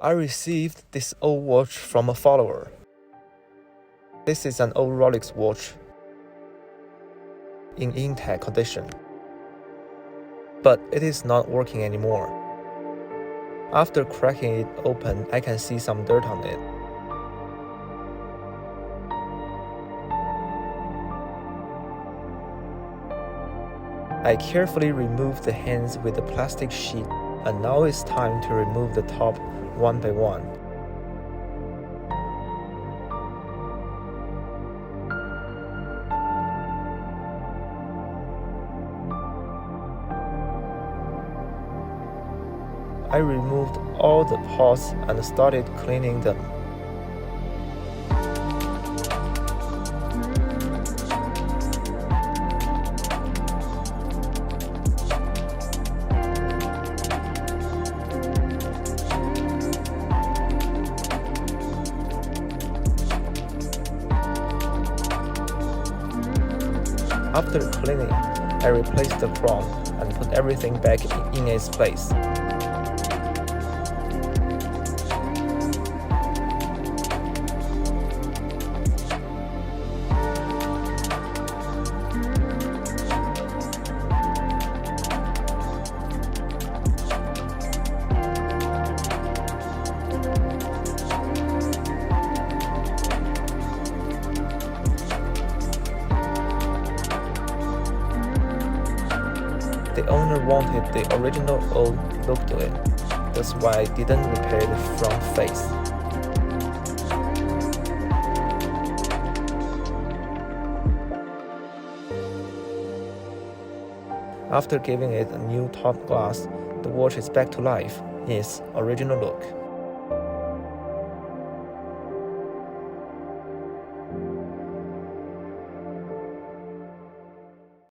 I received this old watch from a follower. This is an old Rolex watch in intact condition, but it is not working anymore. After cracking it open, I can see some dirt on it. I carefully removed the hands with the plastic sheet, and now it's time to remove the top one by one. I removed all the parts and started cleaning them. After cleaning, I replaced the chrome and put everything back in its place. The owner wanted the original old look to it. That's why I didn't repair the front face. After giving it a new top glass, the watch is back to life in its original look.